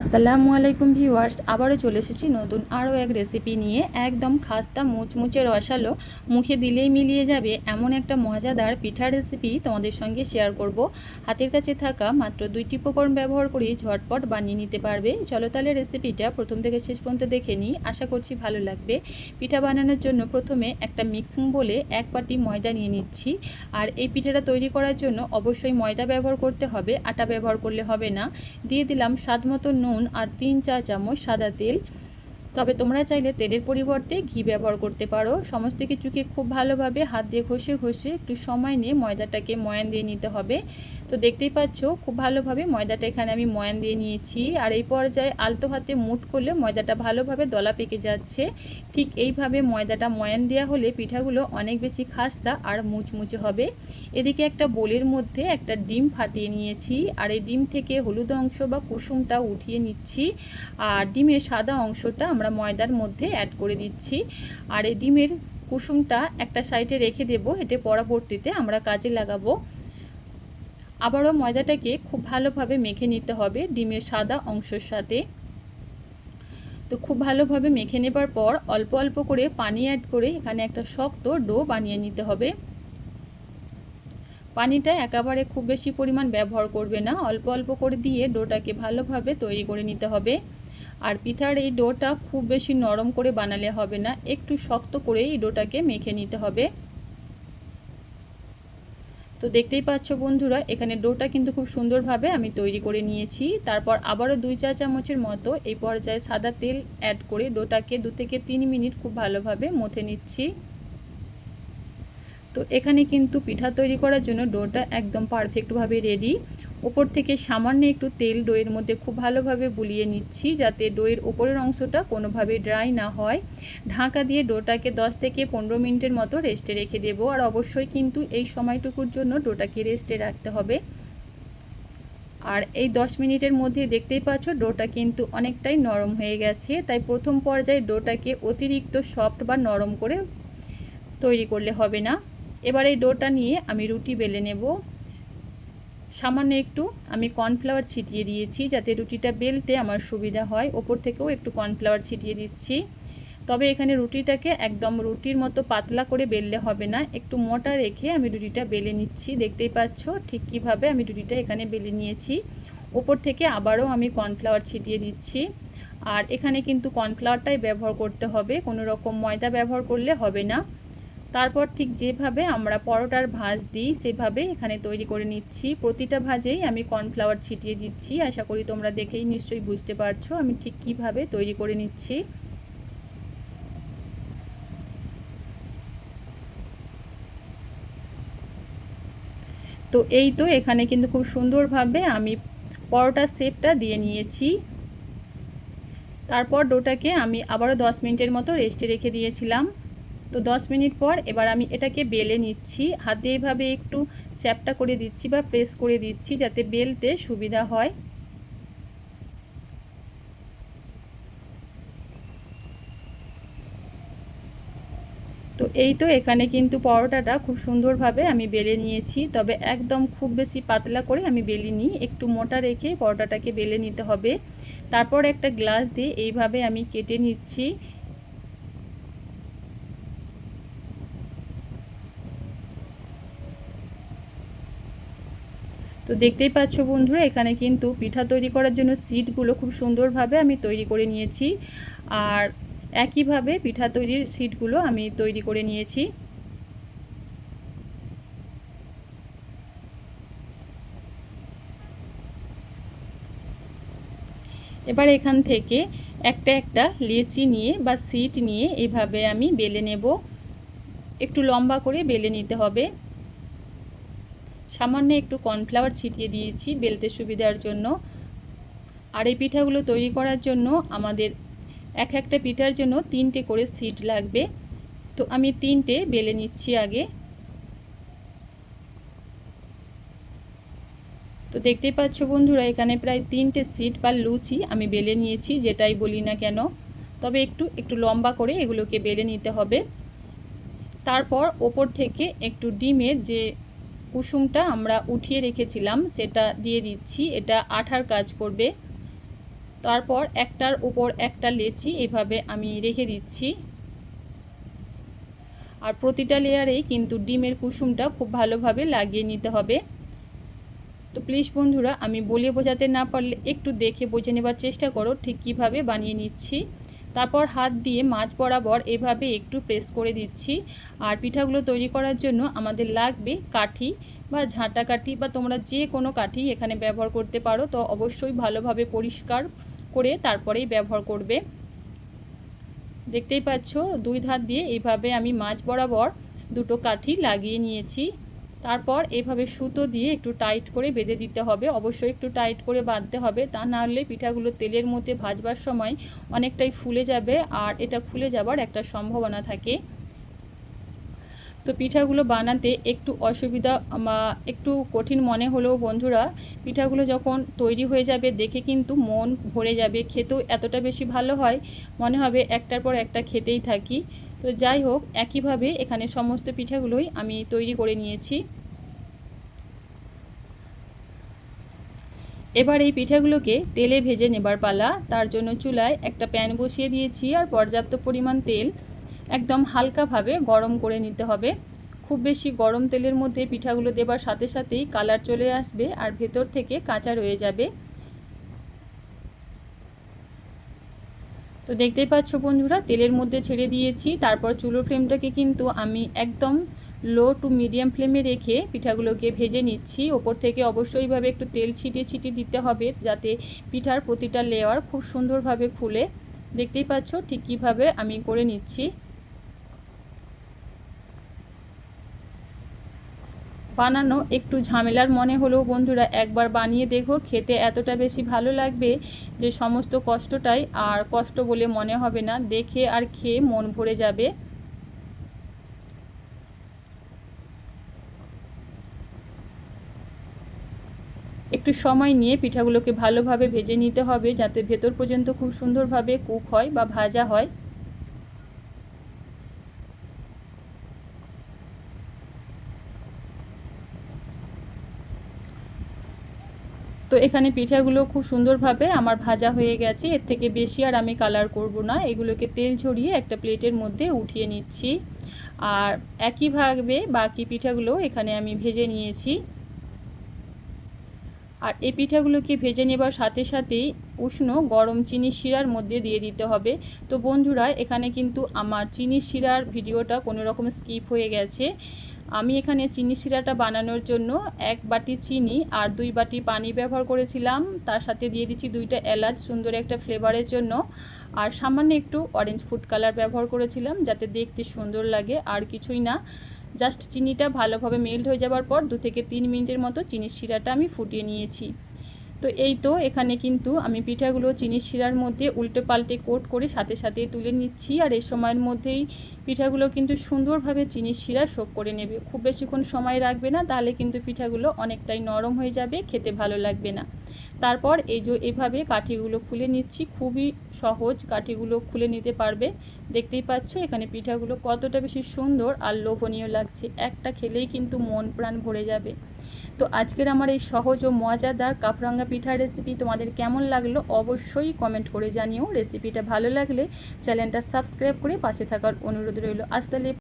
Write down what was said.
আসসালামু আলাইকুম ভিউয়ার্স, আবারও চলে এসেছি নতুন আরও এক রেসিপি নিয়ে। একদম খাস্তা মুচমুচে রসালো, মুখে দিলেই মিলিয়ে যাবে এমন একটা মজাদার পিঠার রেসিপি তোমাদের সঙ্গে শেয়ার করব। হাতের কাছে থাকা মাত্র 2টি উপকরণ ব্যবহার করে ঝটপট বানিয়ে নিতে পারবে। চলো তাহলে রেসিপিটা প্রথম থেকে শেষ পর্যন্ত দেখে নিই, আশা করছি ভালো লাগবে। পিঠা বানানোর জন্য প্রথমে একটা মিক্সিং বলে 1 বাটি ময়দা নিয়ে নিচ্ছি। আর এই পিঠাটা তৈরি করার জন্য অবশ্যই ময়দা ব্যবহার করতে হবে, আটা ব্যবহার করলে হবে না। দিয়ে দিলাম স্বাদ মতো নুন আর 3 চা চামচ সাদা তেল। তবে তোমরা চাইলে তেলের পরিবর্তে ঘি ব্যবহার করতে পারো। সমস্ত কিছুকে খুব ভালোভাবে হাত দিয়ে ঘষে ঘষে একটু সময় নিয়ে ময়দাটাকে ময়ান দিয়ে নিতে হবে। তো দেখতেই পাচ্ছ খুব ভালোভাবে ময়দাটা এখানে আমি ময়ান দিয়ে নিয়েছি। আর এই পর্যায়ে আলতো হাতে মুঠ করলে ময়দাটা ভালোভাবে দলা পেকে যাচ্ছে। ঠিক এইভাবে ময়দাটা ময়ান দেওয়া হলে পিঠাগুলো অনেক বেশি খাস্তা আর মুচমুচে হবে। এদিকে একটা বোলের মধ্যে একটা ডিম ফাটিয়ে নিয়েছি, আর এই ডিম থেকে হলুদ অংশ বা কুসুমটা উঠিয়ে নিচ্ছি। আর ডিমের সাদা অংশটা আমরা ময়দার মধ্যে অ্যাড করে দিচ্ছি। আর এই ডিমের কুসুমটা একটা সাইডে রেখে দেব, এটা পরবর্তীতে আমরা কাজে লাগাবো। আবারও ময়দাটাকে খুব ভালোভাবে মেখে নিতে হবে ডিমের সাদা অংশের সাথে। তো খুব ভালোভাবে মেখে নেবার পর অল্প অল্প করে পানি অ্যাড করে এখানে একটা শক্ত ডো বানিয়ে নিতে হবে। পানিটা একেবারে খুব বেশি পরিমাণ ব্যবহার করবে না, অল্প অল্প করে দিয়ে ডোটাকে ভালোভাবে তৈরি করে নিতে হবে। আর পিঠার এই ডোটা খুব বেশি নরম করে বানালে হবে না, একটু শক্ত করে এই ডোটাকে মেখে নিতে হবে। তো দেখতেই পাচ্ছ বন্ধুরা, এখানে ডোটা কিন্তু খুব সুন্দরভাবে আমি তৈরি করে নিয়েছি। তারপর আবারও 2 চা চামচের মতো এই পর্যায়ে সাদা তেল অ্যাড করে ডোটাকে 2 থেকে 3 মিনিট খুব ভালোভাবে মথে নিচ্ছি। তো এখানে কিন্তু পিঠা তৈরি করার জন্য ডোটা একদম পারফেক্টভাবে রেডি। ওপর থেকে সামান্য একটু তেল ডোয়ের মধ্যে খুব ভালোভাবে বুলিয়ে নিচ্ছি, যাতে ডোয়ের ওপরের অংশটা কোনোভাবে ড্রাই না হয়। ঢাকা দিয়ে ডোটাকে 10 থেকে 15 মিনিটের মতো রেস্টে রেখে দেবো। আর অবশ্যই কিন্তু এই সময়টুকুর জন্য ডোটাকে রেস্টে রাখতে হবে। আর এই 10 মিনিটের মধ্যে দেখতেই পাচ্ছ ডোটা কিন্তু অনেকটাই নরম হয়ে গেছে। তাই প্রথম পর্যায়ে ডোটাকে অতিরিক্ত সফট বা নরম করে তৈরি করলে হবে না। এবার এই ডোটা নিয়ে আমি রুটি বেলে নেব। সামান্য একটু আমি কর্নফ্লাওয়ার ছিটিয়ে দিয়েছি, যাতে রুটিটা বেলতে আমার সুবিধা হয়। ওপর থেকেও একটু কর্নফ্লাওয়ার ছিটিয়ে দিচ্ছি। তবে এখানে রুটিটাকে একদম রুটির মতো পাতলা করে বেললে হবে না, একটু মোটা রেখে আমি রুটিটা বেলে নিচ্ছি। দেখতেই পাচ্ছ ঠিক কীভাবে আমি রুটিটা এখানে বেলে নিয়েছি। ওপর থেকে আবারও আমি কর্নফ্লাওয়ার ছিটিয়ে দিচ্ছি। আর এখানে কিন্তু কর্নফ্লাওয়ারটাই ব্যবহার করতে হবে, কোনো রকম ময়দা ব্যবহার করলে হবে না। তারপর ঠিক যেভাবে আমরা পরোটার ভাঁজ দিই সেভাবে এখানে তৈরি করে নিচ্ছি। প্রতিটা ভাঁজেই আমি কর্নফ্লাওয়ার ছিটিয়ে দিচ্ছি। আশা করি তোমরা দেখেই নিশ্চয়ই বুঝতে পারছো আমি ঠিক কিভাবে তৈরি করে নিচ্ছি। তো এই তো এখানে কিন্তু খুব সুন্দরভাবে আমি পরোটার শেপটা দিয়ে নিয়েছি। তারপর ডোটাকে আমি আবারও 10 মিনিটের মতো রেস্টে রেখে দিয়েছিলাম। তো 10 মিনিট পর এবার আমি এটাকে বেলে নিচ্ছি। হাতে এইভাবে একটু চ্যাপটা করে দিচ্ছি বা প্রেস করে দিচ্ছি, যাতে বেলতে সুবিধা হয়। তো এই তো এখানে কিন্তু পরোটাটা খুব সুন্দরভাবে আমি বেলে নিয়েছি। তবে একদম খুব বেশি পাতলা করে আমি বেলিনি, একটু মোটা রেখে পরোটাটাকে বেলে নিতে হবে। তারপর একটা গ্লাস দিয়ে এইভাবে আমি কেটে নিচ্ছি। তো দেখতেই পাচ্ছ বন্ধুরা, এখানে কিন্তু পিঠা তৈরি করার জন্য সিটগুলো খুব সুন্দরভাবে আমি তৈরি করে নিয়েছি। আর একইভাবে পিঠা তৈরির সিটগুলো আমি তৈরি করে নিয়েছি। এবার এখান থেকে একটা একটা লেচি নিয়ে বা সিট নিয়ে এইভাবে আমি বেলে নেব। একটু লম্বা করে বেলে নিতে হবে। সামান্য একটু কর্নফ্লাওয়ার ছিটিয়ে দিয়েছি বেলতে সুবিধার জন্য। আর এই পিঠাগুলো তৈরি করার জন্য আমাদের এক একটা পিঠার জন্য 3টে করে সিট লাগবে। তো আমি 3টে বেলে নিচ্ছি আগে। তো দেখতেই পাচ্ছ বন্ধুরা, এখানে প্রায় 3টে সিট বা লুচি আমি বেলে নিয়েছি, যেটাই বলি না কেন। তবে একটু একটু লম্বা করে এগুলোকে বেলে নিতে হবে। তারপর ওপর থেকে একটু ডিমের যে কুসুমটা আমরা উঠিয়ে রেখেছিলাম সেটা দিয়ে দিচ্ছি, এটা আঠার কাজ করবে। তারপর একটার উপর একটা লেচি এভাবে আমি রেখে দিচ্ছি। আর প্রতিটা লেয়ারেই কিন্তু ডিমের কুসুমটা খুব ভালোভাবে লাগিয়ে নিতে হবে। তো প্লিজ বন্ধুরা, আমি বলে বোঝাতে না পারলে একটু দেখে বুঝে নেবার চেষ্টা করো ঠিক কীভাবে বানিয়ে নিচ্ছি। তারপর হাত দিয়ে মাঝ বরাবর এভাবে একটু প্রেস করে দিচ্ছি। আর পিঠাগুলো তৈরি করার জন্য আমাদের লাগবে কাঠি বা ঝাঁটা কাঠি, বা তোমরা যে কোনো কাঠি এখানে ব্যবহার করতে পারো। তো অবশ্যই ভালোভাবে পরিষ্কার করে তারপরেই ব্যবহার করবে। দেখতেই পাচ্ছ দুই ধার দিয়ে এইভাবে আমি মাঝ বরাবর দুটো কাঠি লাগিয়ে নিয়েছি। তারপর এভাবে সুতো দিয়ে একটু টাইট করে বেঁধে দিতে হবে। অবশ্যই একটু টাইট করে বাঁধতে হবে, তা না হলে পিঠাগুলো তেলের মধ্যে ভাজবার সময় অনেকটাই ফুলে যাবে আর এটা খুলে যাবার একটা সম্ভাবনা থাকে। তো পিঠাগুলো বানাতে একটু অসুবিধা বা একটু কঠিন মনে হলেও বন্ধুরা, পিঠাগুলো যখন তৈরি হয়ে যাবে দেখে কিন্তু মন ভরে যাবে, খেতেও এতটা বেশি ভালো হয়, মনে হবে একটার পর একটা খেতেই থাকি। তো যাই হোক, একইভাবে এখানে সমস্ত পিঠাগুলোই আমি তৈরি করে নিয়েছি। এবার এই পিঠাগুলোকে তেলে ভেজে নেবার পালা। তার জন্য চুলায় একটা প্যান বসিয়ে দিয়েছি আর পর্যাপ্ত পরিমাণ তেল একদম হালকাভাবে গরম করে নিতে হবে। খুব বেশি গরম তেলের মধ্যে পিঠাগুলো দেবার সাথে সাথেই কালার চলে আসবে আর ভেতর থেকে কাঁচা রয়ে যাবে। তো দেখতেই পাচ্ছ বন্ধুরা, তেলের মধ্যে ছেড়ে দিয়েছি। তারপর চুলোর ফ্লেমটাকে কিন্তু আমি একদম লো টু মিডিয়াম ফ্লেমে রেখে পিঠাগুলোকে ভেজে নিচ্ছি। ওপর থেকে অবশ্যইভাবে একটু তেল ছিটিয়ে ছিটিয়ে দিতে হবে, যাতে পিঠার প্রতিটা লেয়ার খুব সুন্দরভাবে খুলে। দেখতেই পাচ্ছ ঠিক কীভাবে আমি করে নিচ্ছি। বানানো একটু ঝামেলার মনে হলেও বন্ধুরা একবার বানিয়ে দেখো, খেতে এতটা বেশি ভালো লাগবে যে সমস্ত কষ্টটাই আর কষ্ট বলে মনে হবে না, দেখে আর খেয়ে মন ভরে যাবে। একটু সময় নিয়ে পিঠাগুলোকে ভালোভাবে ভেজে নিতে হবে, যাতে ভেতর পর্যন্ত খুব সুন্দরভাবে কুক হয় বা ভাজা হয়। তো এখানে পিঠাগুলো খুব সুন্দরভাবে আমার ভাজা হয়ে গেছে। এর থেকে বেশি আর আমি কালার করব না। এগুলোকে তেল ঝরিয়ে একটা প্লেটের মধ্যে উঠিয়ে নিচ্ছি। আর একইভাবে বাকি পিঠাগুলো এখানে আমি ভেজে নিয়েছি। আর এই পিঠাগুলোকে ভেজে নেবার সাথে সাথেই উষ্ণ গরম চিনির শিরার মধ্যে দিয়ে দিতে হবে। তো বন্ধুরা, এখানে কিন্তু আমার চিনির শিরার ভিডিওটা কোনো রকম স্কিপ হয়ে গেছে। আমি এখানে চিনি শিরাটা বানানোর জন্য 1 বাটি চিনি আর 2 বাটি পানি ব্যবহার করেছিলাম। তার সাথে দিয়ে দিচ্ছি 2টা এলাচ সুন্দর একটা ফ্লেভারের জন্য, আর সামান্য একটু অরেঞ্জ ফুড কালার ব্যবহার করেছিলাম যাতে দেখতে সুন্দর লাগে, আর কিছুই না। জাস্ট চিনিটা ভালোভাবে মেল্ট হয়ে যাবার পর 2 থেকে 3 মিনিটের মতো চিনির শিরাটা আমি ফুটিয়ে নিয়েছি। তো এই তো এখানে কিন্তু আমি পিঠাগুলো চিনির শিরার মধ্যে উল্টে পাল্টে কোট করে সাথে সাথে তুলে নিচ্ছি। আর এই সময়ের মধ্যেই পিঠাগুলো কিন্তু সুন্দরভাবে চিনির শিরা শোক করে নেবে। খুব বেশিক্ষণ সময় রাখবে না, তাহলে কিন্তু পিঠাগুলো অনেকটাই নরম হয়ে যাবে, খেতে ভালো লাগবে না। তারপর এই যে এভাবে কাঠিগুলো খুলে নিচ্ছি, খুবই সহজ, কাঠিগুলো খুলে নিতে পারবে। দেখতেই পাচ্ছ এখানে পিঠাগুলো কতটা বেশি সুন্দর আর লোভনীয় লাগছে, একটা খেলেই কিন্তু মন প্রাণ ভরে যাবে। তো আজকের আমার এই সহজ ও মজাদার কাপরাঙ্গা পিঠার রেসিপি তোমাদের কেমন লাগলো অবশ্যই কমেন্ট করে জানিও। রেসিপিটা ভালো লাগলে চ্যানেলটা সাবস্ক্রাইব করে পাশে থাকার অনুরোধ রইল। আজ তাহলে